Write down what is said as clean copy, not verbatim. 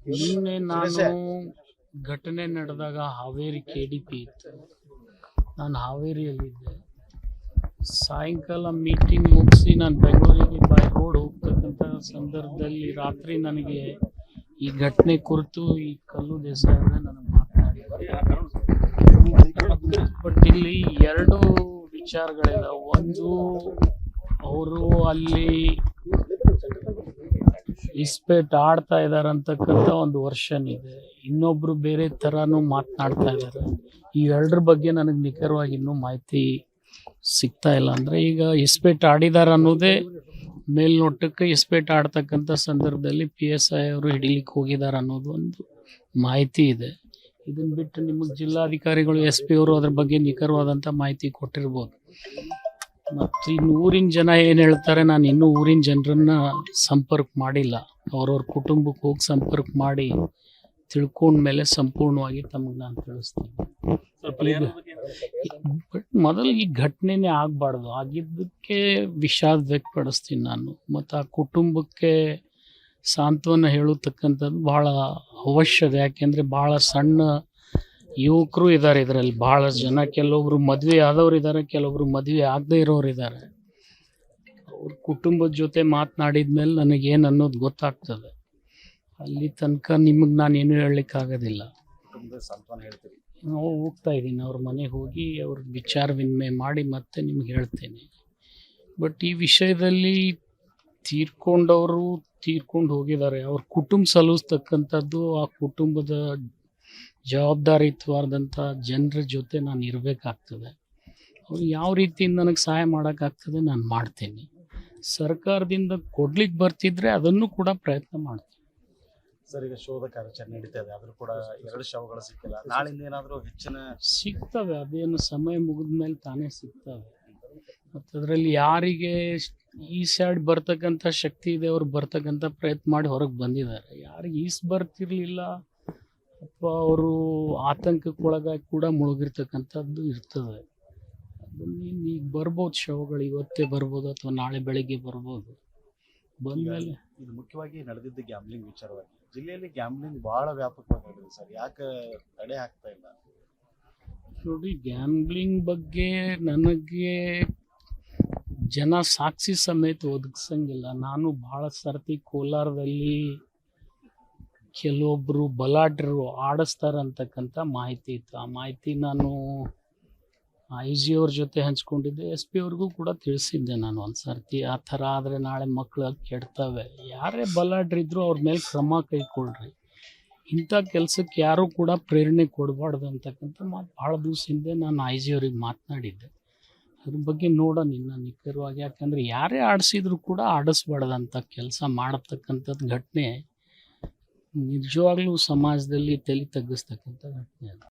ನಿನ್ನೆ ನಾನು ಘಟನೆ ನಡೆದಾಗ ಹಾವೇರಿ KDP ಇತ್ತು. ನಾನು ಹಾವೇರಿಯಲ್ಲಿದ್ದೆ. ಸಾಯಂಕಾಲ ಮೀಟಿಂಗ್ ಮುಗಿಸಿ ನಾನು ಬೆಂಗಳೂರಿಗೆ ಬೈ ರೋಡ್ ಹೋಗ್ತಕ್ಕಂಥ ಸಂದರ್ಭದಲ್ಲಿ ರಾತ್ರಿ ನನಗೆ ಈ ಘಟನೆ ಕುರಿತು ಈ ಕಲ್ಲು ದೇಸಾಯಿ ನನಗೆ ಮಾತನಾಡಿದ್ದಾರೆ. ಬಟ್ ಇಲ್ಲಿ ಎರಡು ವಿಚಾರಗಳಿಲ್ಲ. ಒಂದು, ಅವರು ಅಲ್ಲಿ ಇಸ್ಪೇಟ್ ಆಡ್ತಾ ಇದ್ದಾರೆ ಅಂತಕ್ಕಂಥ ಒಂದು ವರ್ಷನ್ ಇದೆ. ಇನ್ನೊಬ್ರು ಬೇರೆ ಥರನೂ ಮಾತನಾಡ್ತಾ ಇದ್ದಾರೆ. ಈ ಎರಡರ ಬಗ್ಗೆ ನನಗೆ ನಿಖರವಾಗಿ ಇನ್ನೂ ಮಾಹಿತಿ ಸಿಗ್ತಾ ಇಲ್ಲ. ಅಂದರೆ ಈಗ ಇಸ್ಪೇಟ್ ಆಡಿದಾರ ಅನ್ನೋದೇ ಮೇಲ್ನೋಟಕ್ಕೆ ಇಸ್ಪೇಟ್ ಆಡ್ತಕ್ಕಂಥ ಸಂದರ್ಭದಲ್ಲಿ PSI ಅವರು ಹಿಡಿಲಿಕ್ಕೆ ಹೋಗಿದ್ದಾರೆ ಅನ್ನೋದು ಒಂದು ಮಾಹಿತಿ ಇದೆ. ಇದನ್ನು ಬಿಟ್ಟು ನಿಮಗೆ ಜಿಲ್ಲಾಧಿಕಾರಿಗಳು SP ಅವರು ಅದ್ರ ಬಗ್ಗೆ ನಿಖರವಾದಂಥ ಮಾಹಿತಿ ಕೊಟ್ಟಿರ್ಬೋದು. ಮತ್ತು ಇನ್ನು ಊರಿನ ಜನ ಏನು ಹೇಳ್ತಾರೆ, ನಾನು ಇನ್ನೂ ಊರಿನ ಜನರನ್ನ ಸಂಪರ್ಕ ಮಾಡಿಲ್ಲ. ಅವ್ರವ್ರ ಕುಟುಂಬಕ್ಕೆ ಹೋಗಿ ಸಂಪರ್ಕ ಮಾಡಿ ತಿಳ್ಕೊಂಡ್ಮೇಲೆ ಸಂಪೂರ್ಣವಾಗಿ ತಮಗೆ ನಾನು ತಿಳಿಸ್ತೀನಿ. ಬಟ್ ಮೊದಲು ಈ ಘಟನೆನೇ ಆಗಬಾರ್ದು. ಆಗಿದ್ದಕ್ಕೆ ವಿಷಾದ ವ್ಯಕ್ತಪಡಿಸ್ತೀನಿ ನಾನು. ಮತ್ತು ಆ ಕುಟುಂಬಕ್ಕೆ ಸಾಂತ್ವನ ಹೇಳತಕ್ಕಂಥದ್ದು ಭಾಳ ಅವಶ್ಯಕ. ಯಾಕೆಂದರೆ ಭಾಳ ಸಣ್ಣ ಯುವಕರು ಇದ್ದಾರೆ ಇದರಲ್ಲಿ. ಭಾಳ ಜನ, ಕೆಲವೊಬ್ರು ಮದುವೆ ಆದವ್ರು ಇದ್ದಾರೆ, ಕೆಲವೊಬ್ರು ಮದುವೆ ಆಗದೆ ಇರೋರು ಇದ್ದಾರೆ. ಅವ್ರ ಕುಟುಂಬದ ಜೊತೆ ಮಾತನಾಡಿದ ಮೇಲೆ ನನಗೇನು ಅನ್ನೋದು ಗೊತ್ತಾಗ್ತದೆ. ಅಲ್ಲಿ ತನಕ ನಿಮಗೆ ನಾನೇನು ಹೇಳಲಿಕ್ಕಾಗೋದಿಲ್ಲ. ನಾವು ಹೋಗ್ತಾ ಇದ್ದೀನಿ ಅವ್ರ ಮನೆಗೆ ಹೋಗಿ ಅವ್ರ ವಿಚಾರ ವಿನಿಮಯ ಮಾಡಿ ಮತ್ತೆ ನಿಮ್ಗೆ ಹೇಳ್ತೇನೆ. ಬಟ್ ಈ ವಿಷಯದಲ್ಲಿ ತೀರ್ಕೊಂಡು ಹೋಗಿದ್ದಾರೆ. ಅವ್ರ ಕುಟುಂಬ ಸಲ್ಲಿಸ್ತಕ್ಕಂಥದ್ದು ಆ ಕುಟುಂಬದ ಜವಾಬ್ದಾರಿತ್ವಾದಂಥ ಜನರ ಜೊತೆ ನಾನು ಇರಬೇಕಾಗ್ತದೆ. ಅವ್ರು ಯಾವ ರೀತಿಯಿಂದ ನನಗೆ ಸಹಾಯ ಮಾಡೋಕ್ಕಾಗ್ತದೆ ನಾನು ಮಾಡ್ತೀನಿ. ಸರ್ಕಾರದಿಂದ ಕೊಡ್ಲಿಕ್ಕೆ ಬರ್ತಿದ್ರೆ ಅದನ್ನು ಕೂಡ ಪ್ರಯತ್ನ ಮಾಡ್ತೀನಿ. ಸರ್, ಈಗ ಶೋಧ ಕಾರ್ಯಾಚರಣೆ ನಡೀತಾ ಇದೆ, ಆದರೂ ಕೂಡ 2 ಶವಗಳು ಸಿಕ್ಕಿಲ್ಲ. ನಾಳಿಂದ ಏನಾದರೂ ಹೆಚ್ಚಿನ ಸಿಗ್ತವೆ. ಅದೇನು ಸಮಯ ಮುಗಿದ ಮೇಲೆ ತಾನೇ ಸಿಗ್ತವೆ. ಮತ್ತು ಅದರಲ್ಲಿ ಯಾರಿಗೆ ಈ ಸೈಡ್ ಬರ್ತಕ್ಕಂಥ ಶಕ್ತಿ ಇದೆ ಅವ್ರು ಬರ್ತಕ್ಕಂಥ ಪ್ರಯತ್ನ ಮಾಡಿ ಹೊರಗೆ ಬಂದಿದ್ದಾರೆ. ಯಾರಿಗೆ ಬರ್ತಿರ್ಲಿಲ್ಲ ಅಥವಾ ಅವರು ಆತಂಕಕ್ಕೊಳಗಾಗಿ ಕೂಡ ಮುಳುಗಿರ್ತಕ್ಕಂಥದ್ದು ಇರ್ತದೆ. ಅದನ್ನು ಈಗ ಬರ್ಬೋದು, ಶವಗಳು ಇವತ್ತೇ ಬರ್ಬೋದು ಅಥವಾ ನಾಳೆ ಬೆಳಗ್ಗೆ ಬರ್ಬೋದು. ಬಂದಮೇಲೆ ಇದು ಮುಖ್ಯವಾಗಿ ನಡೆದಿದ್ದು ಗ್ಯಾಮ್ಲಿಂಗ್ ವಿಚಾರವಾಗಿ. ಜಿಲ್ಲೆಯಲ್ಲಿ ಗ್ಯಾಮ್ಲಿಂಗ್ ಬಹಳ ವ್ಯಾಪಕವಾಗಿ ನಡೆದಿದೆ ಸರ್, ಯಾಕೆ ತಡೆ ಆಗ್ತಾ ಇಲ್ಲ? ನೋಡಿ, ಗ್ಯಾಮ್ಲಿಂಗ್ ಬಗ್ಗೆ ನನಗೆ ಜನ ಸಾಕ್ಷಿ ಸಮೇತ ಒದಗಿಸಂಗಿಲ್ಲ. ನಾನು ಭಾಳ ಸರ್ತಿ ಕೋಲಾರದಲ್ಲಿ ಕೆಲವೊಬ್ಬರು ಬಲಾಢ್ಯರು ಆಡಿಸ್ತಾರಂತಕ್ಕಂಥ ಮಾಹಿತಿ ಇತ್ತು. ಆ ಮಾಹಿತಿ ನಾನು IG ಅವ್ರ ಜೊತೆ ಹಂಚ್ಕೊಂಡಿದ್ದೆ. SP ಅವ್ರಿಗೂ ಕೂಡ ತಿಳಿಸಿದ್ದೆ ನಾನು ಒಂದು ಸರ್ತಿ. ಆ ಥರ ಆದರೆ ನಾಳೆ ಮಕ್ಕಳು ಕೆಡ್ತವೆ. ಯಾರೇ ಬಲಾಢ್ಯರಿದ್ರು ಅವ್ರ ಮೇಲೆ ಕ್ರಮ ಕೈಗೊಳ್ರಿ. ಇಂಥ ಕೆಲಸಕ್ಕೆ ಯಾರೂ ಕೂಡ ಪ್ರೇರಣೆ ಕೊಡಬಾರ್ದು ಅಂತಕ್ಕಂಥ ಮಾತು ಭಾಳ ದಿವಸ ಹಿಂದೆ ನಾನು IG ಅವ್ರಿಗೆ ಮಾತನಾಡಿದ್ದೆ. ಅದ್ರ ಬಗ್ಗೆ ನೋಡೋಣ ಇನ್ನು ನಿಖರವಾಗಿ. ಯಾಕಂದರೆ ಯಾರೇ ಆಡಿಸಿದ್ರು ಕೂಡ ಆಡಿಸ್ಬಾರ್ದಂಥ ಕೆಲಸ ಮಾಡತಕ್ಕಂಥದ್ದು ಘಟನೆ ನಿಜವಾಗ್ಲೂ ಸಮಾಜದಲ್ಲಿ ತಲೆ ತಗ್ಗಿಸ್ತಕ್ಕಂಥ ಘಟನೆ ಅದು.